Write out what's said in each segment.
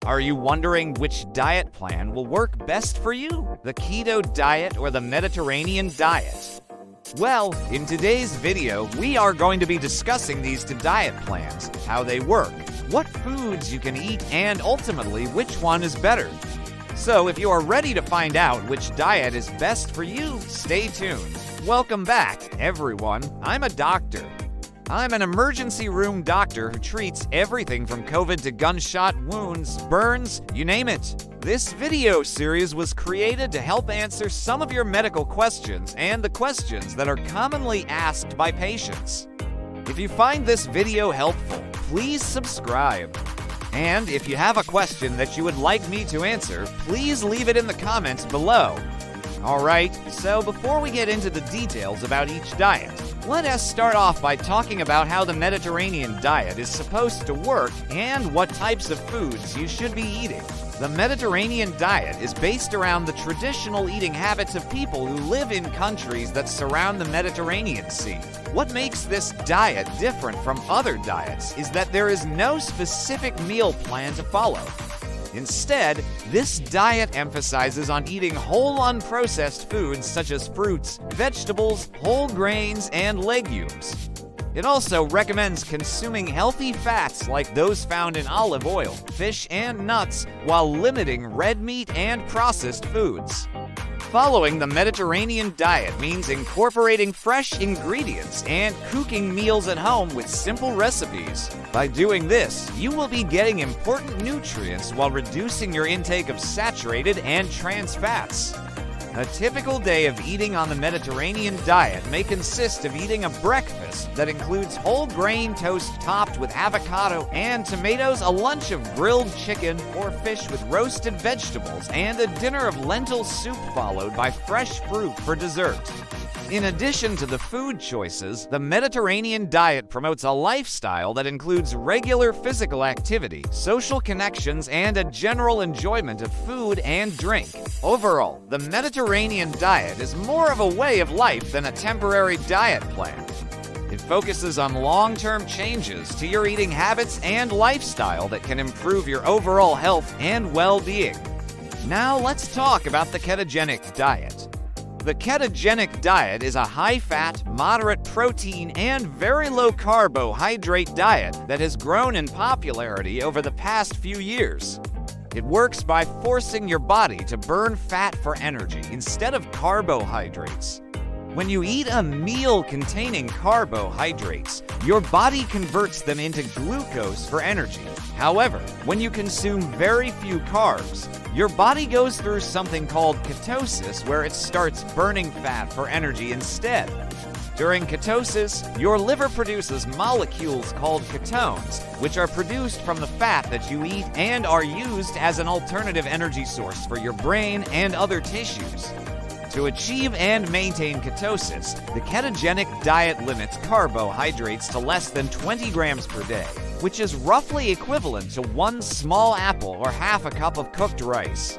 Are you wondering which diet plan will work best for you? The keto diet or the Mediterranean diet? Well, in today's video, we are going to be discussing these two diet plans, how they work, what foods you can eat, and ultimately which one is better. So if you are ready to find out which diet is best for you, stay tuned. Welcome back, everyone. I'm a doctor. I'm an emergency room doctor who treats everything from COVID to gunshot wounds, burns, you name it. This video series was created to help answer some of your medical questions and the questions that are commonly asked by patients. If you find this video helpful, please subscribe. And if you have a question that you would like me to answer, please leave it in the comments below. Alright, so before we get into the details about each diet, let us start off by talking about how the Mediterranean diet is supposed to work and what types of foods you should be eating. The Mediterranean diet is based around the traditional eating habits of people who live in countries that surround the Mediterranean Sea. What makes this diet different from other diets is that there is no specific meal plan to follow. Instead, this diet emphasizes on eating whole unprocessed foods such as fruits, vegetables, whole grains, and legumes. It also recommends consuming healthy fats like those found in olive oil, fish, and nuts, while limiting red meat and processed foods. Following the Mediterranean diet means incorporating fresh ingredients and cooking meals at home with simple recipes. By doing this, you will be getting important nutrients while reducing your intake of saturated and trans fats. A typical day of eating on the Mediterranean diet may consist of eating a breakfast that includes whole grain toast topped with avocado and tomatoes, a lunch of grilled chicken or fish with roasted vegetables, and a dinner of lentil soup followed by fresh fruit for dessert. In addition to the food choices, the Mediterranean diet promotes a lifestyle that includes regular physical activity, social connections, and a general enjoyment of food and drink. Overall, the Mediterranean diet is more of a way of life than a temporary diet plan. It focuses on long-term changes to your eating habits and lifestyle that can improve your overall health and well-being. Now let's talk about the ketogenic diet. The ketogenic diet is a high-fat, moderate protein, and very low carbohydrate diet that has grown in popularity over the past few years. It works by forcing your body to burn fat for energy instead of carbohydrates. When you eat a meal containing carbohydrates, your body converts them into glucose for energy. However, when you consume very few carbs, your body goes through something called ketosis, where it starts burning fat for energy instead. During ketosis, your liver produces molecules called ketones, which are produced from the fat that you eat and are used as an alternative energy source for your brain and other tissues. To achieve and maintain ketosis, the ketogenic diet limits carbohydrates to less than 20 grams per day, which is roughly equivalent to one small apple or half a cup of cooked rice.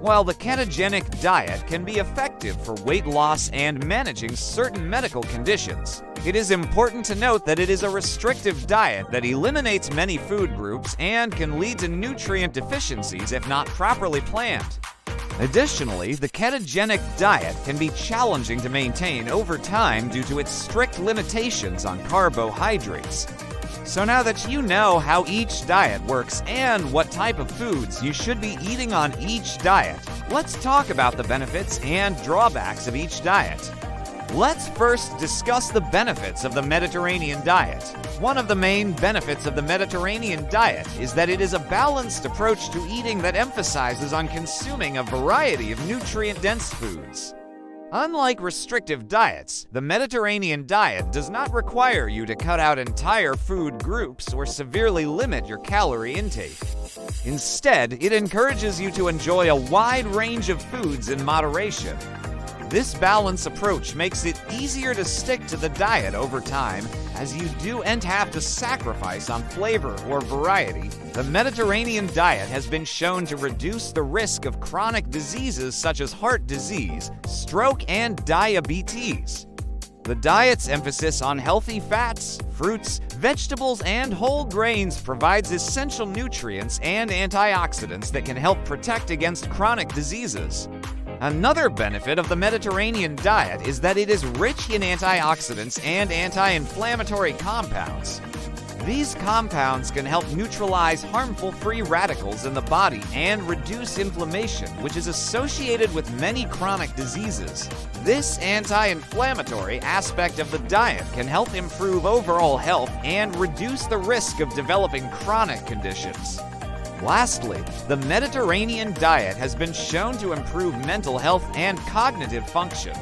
While the ketogenic diet can be effective for weight loss and managing certain medical conditions, it is important to note that it is a restrictive diet that eliminates many food groups and can lead to nutrient deficiencies if not properly planned. Additionally, the ketogenic diet can be challenging to maintain over time due to its strict limitations on carbohydrates. So now that you know how each diet works and what type of foods you should be eating on each diet, let's talk about the benefits and drawbacks of each diet. Let's first discuss the benefits of the Mediterranean diet. One of the main benefits of the Mediterranean diet is that it is a balanced approach to eating that emphasizes on consuming a variety of nutrient-dense foods. Unlike restrictive diets, the Mediterranean diet does not require you to cut out entire food groups or severely limit your calorie intake. Instead, it encourages you to enjoy a wide range of foods in moderation. This balanced approach makes it easier to stick to the diet over time, as you don't have to sacrifice on flavor or variety. The Mediterranean diet has been shown to reduce the risk of chronic diseases such as heart disease, stroke, and diabetes. The diet's emphasis on healthy fats, fruits, vegetables, and whole grains provides essential nutrients and antioxidants that can help protect against chronic diseases. Another benefit of the Mediterranean diet is that it is rich in antioxidants and anti-inflammatory compounds. These compounds can help neutralize harmful free radicals in the body and reduce inflammation, which is associated with many chronic diseases. This anti-inflammatory aspect of the diet can help improve overall health and reduce the risk of developing chronic conditions. Lastly, the Mediterranean diet has been shown to improve mental health and cognitive function.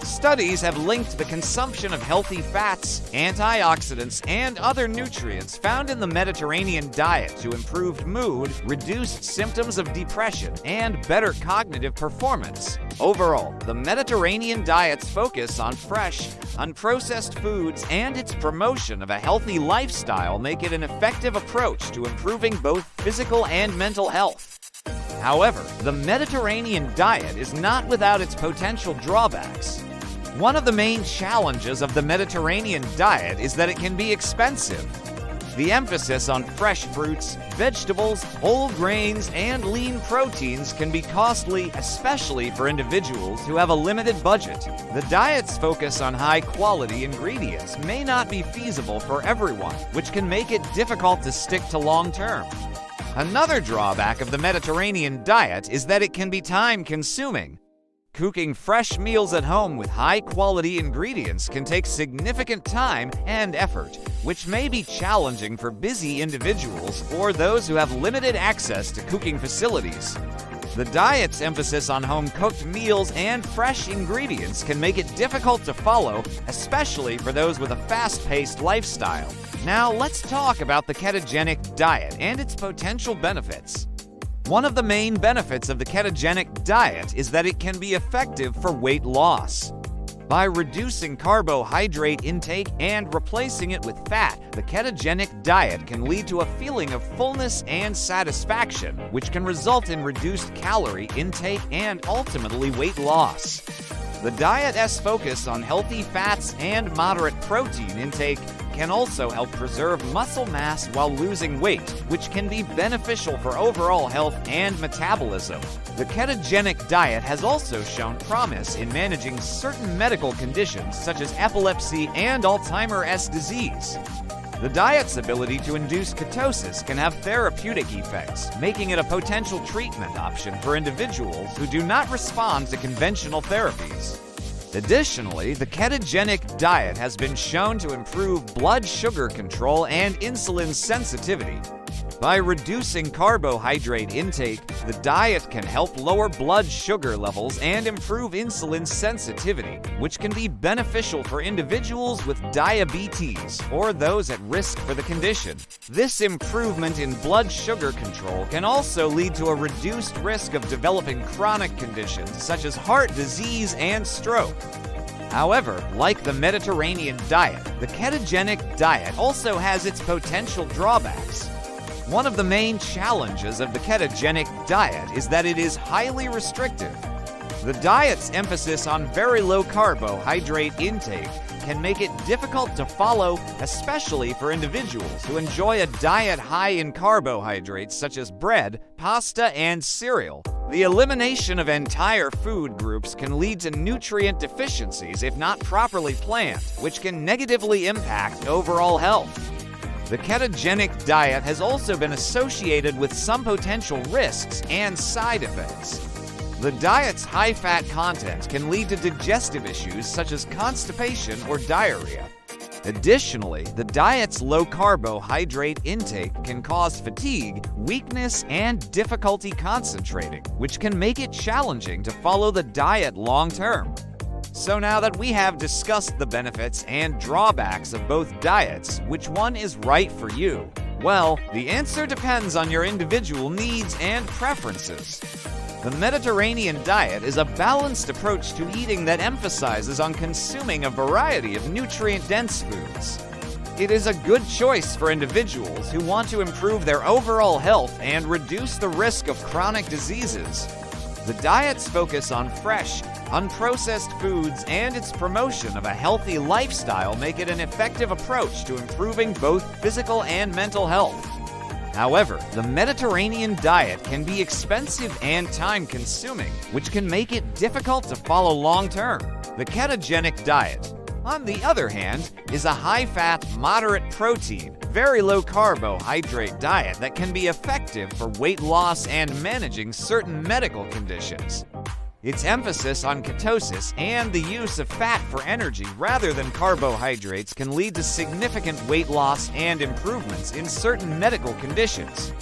Studies have linked the consumption of healthy fats, antioxidants, and other nutrients found in the Mediterranean diet to improved mood, reduced symptoms of depression, and better cognitive performance. Overall, the Mediterranean diet's focus on fresh, unprocessed foods and its promotion of a healthy lifestyle make it an effective approach to improving both physical and mental health. However, the Mediterranean diet is not without its potential drawbacks. One of the main challenges of the Mediterranean diet is that it can be expensive. The emphasis on fresh fruits, vegetables, whole grains, and lean proteins can be costly, especially for individuals who have a limited budget. The diet's focus on high-quality ingredients may not be feasible for everyone, which can make it difficult to stick to long-term. Another drawback of the Mediterranean diet is that it can be time-consuming. Cooking fresh meals at home with high-quality ingredients can take significant time and effort, which may be challenging for busy individuals or those who have limited access to cooking facilities. The diet's emphasis on home-cooked meals and fresh ingredients can make it difficult to follow, especially for those with a fast-paced lifestyle. Now, let's talk about the ketogenic diet and its potential benefits. One of the main benefits of the ketogenic diet is that it can be effective for weight loss. By reducing carbohydrate intake and replacing it with fat, the ketogenic diet can lead to a feeling of fullness and satisfaction, which can result in reduced calorie intake and ultimately weight loss. The diet's focus on healthy fats and moderate protein intake can also help preserve muscle mass while losing weight, which can be beneficial for overall health and metabolism. The ketogenic diet has also shown promise in managing certain medical conditions such as epilepsy and Alzheimer's disease. The diet's ability to induce ketosis can have therapeutic effects, making it a potential treatment option for individuals who do not respond to conventional therapies. Additionally, the ketogenic diet has been shown to improve blood sugar control and insulin sensitivity. By reducing carbohydrate intake, the diet can help lower blood sugar levels and improve insulin sensitivity, which can be beneficial for individuals with diabetes or those at risk for the condition. This improvement in blood sugar control can also lead to a reduced risk of developing chronic conditions such as heart disease and stroke. However, like the Mediterranean diet, the ketogenic diet also has its potential drawbacks. One of the main challenges of the ketogenic diet is that it is highly restrictive. The diet's emphasis on very low carbohydrate intake can make it difficult to follow, especially for individuals who enjoy a diet high in carbohydrates such as bread, pasta, and cereal. The elimination of entire food groups can lead to nutrient deficiencies if not properly planned, which can negatively impact overall health. The ketogenic diet has also been associated with some potential risks and side effects. The diet's high-fat content can lead to digestive issues such as constipation or diarrhea. Additionally, the diet's low carbohydrate intake can cause fatigue, weakness, and difficulty concentrating, which can make it challenging to follow the diet long-term. So now that we have discussed the benefits and drawbacks of both diets, which one is right for you? Well, the answer depends on your individual needs and preferences. The Mediterranean diet is a balanced approach to eating that emphasizes on consuming a variety of nutrient-dense foods. It is a good choice for individuals who want to improve their overall health and reduce the risk of chronic diseases. The diet's focus on fresh, Unprocessed foods and its promotion of a healthy lifestyle make it an effective approach to improving both physical and mental health. However, the Mediterranean diet can be expensive and time-consuming, which can make it difficult to follow long-term. The ketogenic diet, on the other hand, is a high-fat, moderate protein, very low carbohydrate diet that can be effective for weight loss and managing certain medical conditions. Its emphasis on ketosis and the use of fat for energy rather than carbohydrates can lead to significant weight loss and improvements in certain medical conditions.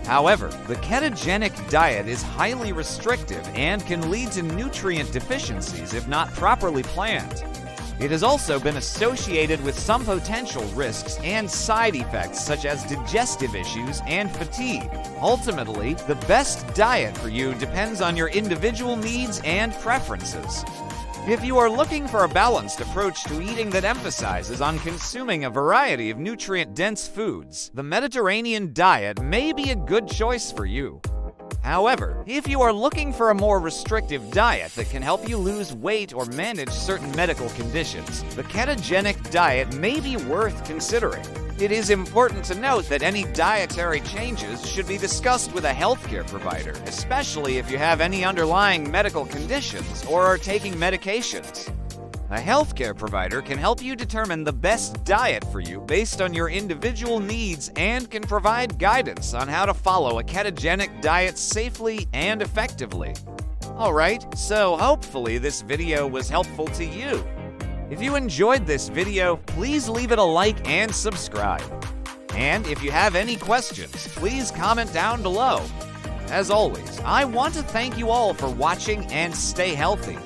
However, the ketogenic diet is highly restrictive and can lead to nutrient deficiencies if not properly planned. It has also been associated with some potential risks and side effects such as digestive issues and fatigue. Ultimately, the best diet for you depends on your individual needs and preferences. If you are looking for a balanced approach to eating that emphasizes on consuming a variety of nutrient-dense foods, the Mediterranean diet may be a good choice for you. However, if you are looking for a more restrictive diet that can help you lose weight or manage certain medical conditions, the ketogenic diet may be worth considering. It is important to note that any dietary changes should be discussed with a healthcare provider, especially if you have any underlying medical conditions or are taking medications. A healthcare provider can help you determine the best diet for you based on your individual needs and can provide guidance on how to follow a ketogenic diet safely and effectively. Alright, so hopefully this video was helpful to you. If you enjoyed this video, please leave it a like and subscribe. And if you have any questions, please comment down below. As always, I want to thank you all for watching and stay healthy.